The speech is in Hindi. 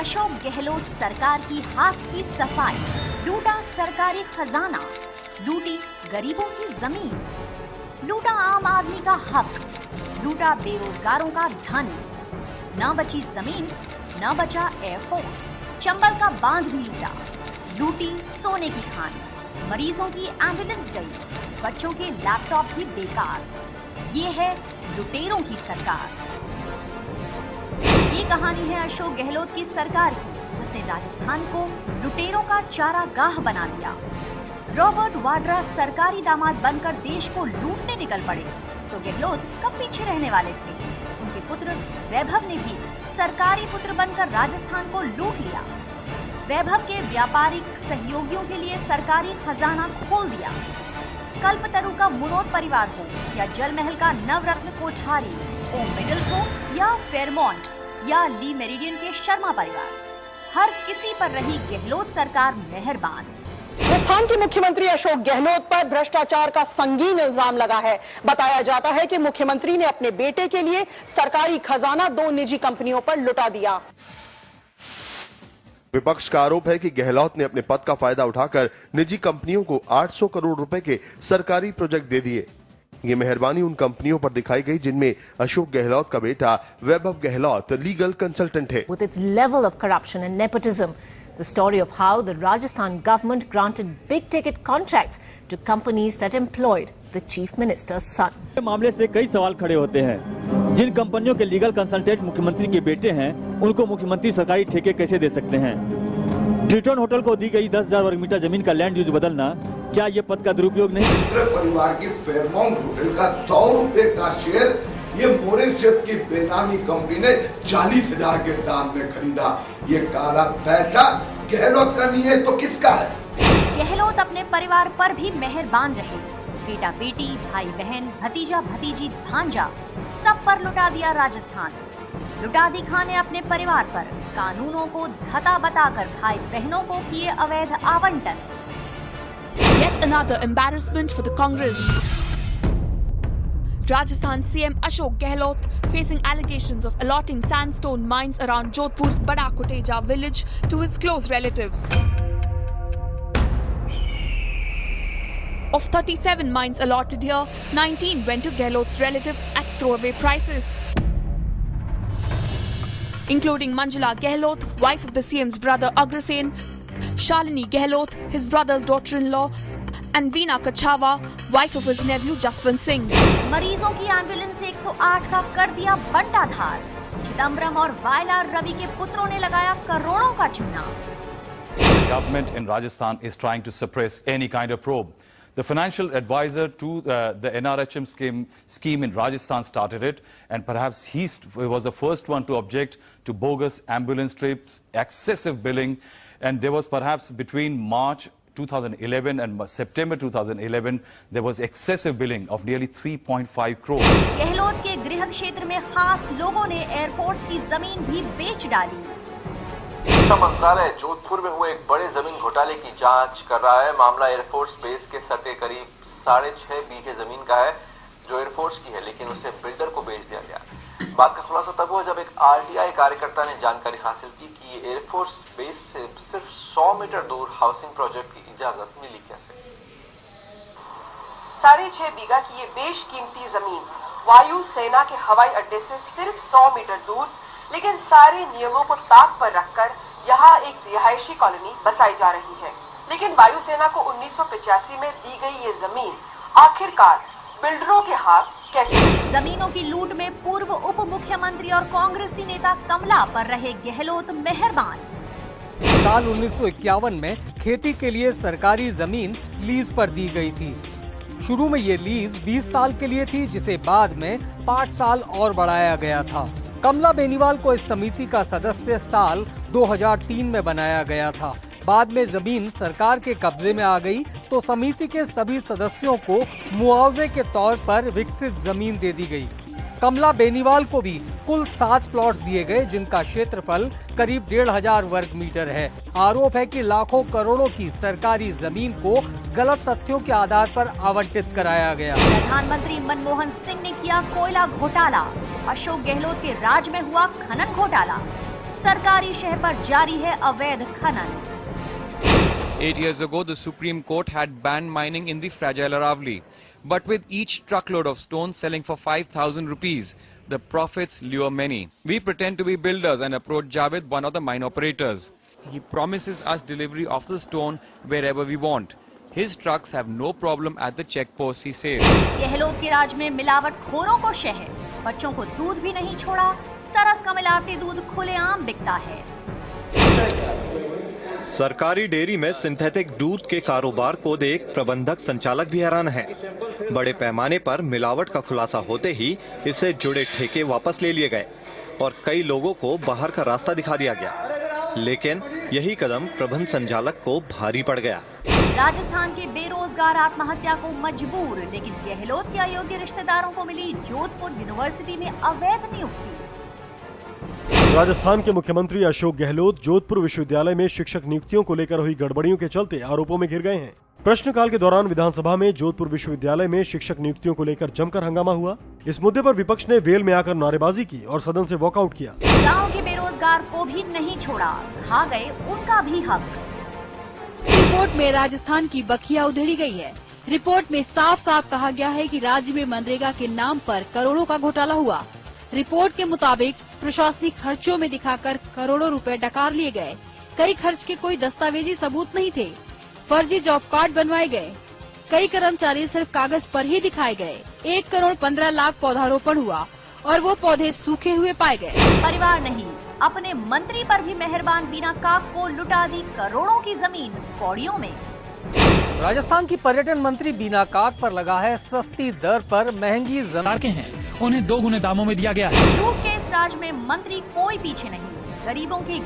अशोक गहलोत सरकार की हाथ की सफाई, लूटा सरकारी खजाना, लूटी गरीबों की जमीन, लूटा आम आदमी का हक, लूटा बेरोजगारों का धन, न बची जमीन, न बचा एयरफोर्स, चंबल का बांध भी लूटा, लूटी सोने की खान, मरीजों की एम्बुलेंस गई, बच्चों के लैपटॉप भी बेकार। ये है लुटेरों की सरकार। ये कहानी है अशोक गहलोत की सरकार की, जिसने राजस्थान को लुटेरों का चारागाह बना दिया। रॉबर्ट वाड्रा सरकारी दामाद बनकर देश को लूटने निकल पड़े तो गहलोत कब पीछे रहने वाले थे। उनके पुत्र वैभव ने भी सरकारी पुत्र बनकर राजस्थान को लूट लिया। वैभव के व्यापारिक सहयोगियों के लिए सरकारी खजाना खोल दिया। कल्पतरु का मुनोट परिवार हो या जलमहल का नवरत्न कोठारी, ओम मिडल्स हो या फेयरमॉन्ट या ली मेरिडियन के शर्मा परिवार, हर किसी पर रही गहलोत सरकार मेहरबान। राजस्थान के मुख्यमंत्री अशोक गहलोत पर भ्रष्टाचार का संगीन इल्जाम लगा है। बताया जाता है कि मुख्यमंत्री ने अपने बेटे के लिए सरकारी खजाना 2 निजी कंपनियों पर लुटा दिया। विपक्ष का आरोप है कि गहलोत ने अपने पद का फायदा उठाकर निजी कंपनियों को 800 करोड़ रुपए के सरकारी प्रोजेक्ट दे दिए। ये मेहरबानी उन कंपनियों पर दिखाई गई जिनमें अशोक गहलोत का बेटा वैभव गहलोत लीगल कंसल्टेंट है। With its level of corruption and nepotism, the story of how the Rajasthan government granted big-ticket contracts to companies that employed the chief minister's son. मामले से कई सवाल खड़े होते हैं। जिन कंपनियों के लीगल कंसल्टेंट मुख्यमंत्री के बेटे हैं, उनको मुख्यमंत्री सरकारी ठेके कैसे दे सकते हैं? ट्रिटन होटल को दी गई 10,000 वर्ग मीटर जमीन का लैंड यूज बदलना, क्या ये पद का दुरुपयोग नहीं? परिवार की फेयरमाउंट होटल का 100 रुपए का शेयर ये मॉरिशस की बेनामी कंपनी ने 40,000 के दाम में खरीदा। ये काला पैसा गहलोत का नहीं है तो किसका है? गहलोत अपने परिवार पर भी मेहरबान रहे। बेटा बेटी, भाई बहन, भतीजा भतीजी, भांजा, सब पर लुटा दिया राजस्थान। लुटा दिखाने अपने परिवार पर, कानूनों को धता बताकर भाई बहनों को किए अवैध आवंटन। Yet another embarrassment for the Congress. Rajasthan CM Ashok Gehlot facing allegations of allotting sandstone mines around Jodhpur's Bada Koteja village to his close relatives. Of 37 mines allotted here, 19 went to Gehlot's relatives at throwaway prices, including Manjula Gehlot, wife of the CM's brother Agrasen, Shalini Gehlot, his brother's daughter-in-law, and Veena Kachawa, wife of his nephew Jaswant Singh. मरीजों की एम्बुलेंस 108 का कर दिया बंटाधार। चिदम्बरम और वायलार रवि के पुत्रों ने लगाया करोड़ों का चूना। The government in Rajasthan is trying to suppress any kind of probe. The financial advisor to the NRHM scheme in Rajasthan started it, and perhaps he was the first one to object to bogus ambulance trips, excessive billing, and there was perhaps between March 2011 and September 2011, there was excessive billing of nearly 3.5 crore. Gehlot के गृह क्षेत्र में खास लोगों ने एयरफोर्स की जमीन भी बेच डाली। मंत्रालय जोधपुर में हुए एक बड़े जमीन घोटाले की जांच कर रहा है। मामला एयरफोर्स बेस के सटे करीब 6.5 बीघे जमीन का है, जो एयरफोर्स की है, लेकिन उसे बिल्डर को बेच दिया गया। बात का खुलासा तब हुआ जब एक आरटीआई कार्यकर्ता ने जानकारी हासिल की कि एयरफोर्स बेस से सिर्फ 100 मीटर दूर हाउसिंग प्रोजेक्ट की इजाजत मिली कैसे। 6.5 बीघा की ये बेशकीमती जमीन वायु सेना के हवाई अड्डे से सिर्फ 100 मीटर दूर, लेकिन सारे नियमों को ताक पर रखकर यहाँ एक रिहायशी कॉलोनी बसाई जा रही है। लेकिन वायुसेना को 1985 में दी गई ये जमीन आखिरकार बिल्डरों के हाथ कैसे? जमीनों की लूट में पूर्व उप मुख्यमंत्री और कांग्रेसी नेता कमला पर रहे गहलोत मेहरबान। साल 1951 में खेती के लिए सरकारी जमीन लीज पर दी गई थी। शुरू में ये लीज 20 साल के लिए थी, जिसे बाद में 5 साल और बढ़ाया गया था। कमला बेनीवाल को इस समिति का सदस्य साल 2003 में बनाया गया था। बाद में जमीन सरकार के कब्जे में आ गई तो समिति के सभी सदस्यों को मुआवजे के तौर पर विकसित जमीन दे दी गई। कमला बेनीवाल को भी कुल 7 प्लॉट्स दिए गए, जिनका क्षेत्रफल करीब 1,500 वर्ग मीटर है। आरोप है कि लाखों करोड़ों की सरकारी जमीन को गलत तथ्यों के आधार पर आवंटित कराया गया। प्रधानमंत्री मनमोहन सिंह ने किया कोयला घोटाला, अशोक गहलोत के राज में हुआ खनन घोटाला। सरकारी शहर पर जारी है अवैध खनन। 8 years ago, the Supreme Court had banned mining in the fragile Aravalli. But with each truckload of stone selling for 5,000 rupees, the profits lure many. We pretend to be builders and approach Javed, one of the mine operators. He promises us delivery of the stone wherever we want. His trucks have no problem at the checkpost, he says. Gehlot के राज में मिलावटखोरों को शहर, बच्चों को दूध भी नहीं छोड़ा, सरस का मिलावटी दूध खुलेआम बिकता है। सरकारी डेयरी में सिंथेटिक दूध के कारोबार को देख प्रबंधक संचालक भी हैरान हैं। बड़े पैमाने पर मिलावट का खुलासा होते ही इससे जुड़े ठेके वापस ले लिए गए और कई लोगों को बाहर का रास्ता दिखा दिया गया। लेकिन यही कदम प्रबंध संचालक को भारी पड़ गया। राजस्थान के बेरोजगार आत्महत्या को मजबूर, लेकिन गहलोत के अयोग्य रिश्तेदारों को मिली जोधपुर यूनिवर्सिटी में अवैध नियुक्ति। राजस्थान के मुख्यमंत्री अशोक गहलोत जोधपुर विश्वविद्यालय में शिक्षक नियुक्तियों को लेकर हुई गड़बड़ियों के चलते आरोपों में घिर गए हैं। प्रश्नकाल के दौरान विधानसभा में जोधपुर विश्वविद्यालय में शिक्षक नियुक्तियों को लेकर जमकर हंगामा हुआ। इस मुद्दे पर विपक्ष ने वेल में आकर नारेबाजी की और सदन से वॉकआउट किया। गाँव के बेरोजगार को भी नहीं छोड़ा, खा गए उनका भी हक। रिपोर्ट में राजस्थान की बखिया उधेड़ी गई है। रिपोर्ट में साफ साफ कहा गया है कि राज्य में मनरेगा के नाम पर करोड़ों का घोटाला हुआ। रिपोर्ट के मुताबिक प्रशासनिक खर्चों में दिखाकर करोड़ों रुपए डकार लिए गए। कई खर्च के कोई दस्तावेजी सबूत नहीं थे। फर्जी जॉब कार्ड बनवाए गए। कई कर्मचारी सिर्फ कागज पर ही दिखाए गए। 1 करोड़ 15 लाख पौधारोपण हुआ और वो पौधे सूखे हुए पाए गए। परिवार नहीं, अपने मंत्री पर भी मेहरबान बीना काक को लुटा दी करोड़ों की जमीन कौड़ियों में। राजस्थान की पर्यटन मंत्री बीना काक पर लगा है सस्ती दर पर महंगी जमीन हैं, उन्हें 2 गुने दामों में दिया गया है। लूट के इस राज में मंत्री कोई पीछे नहीं, गरीबों के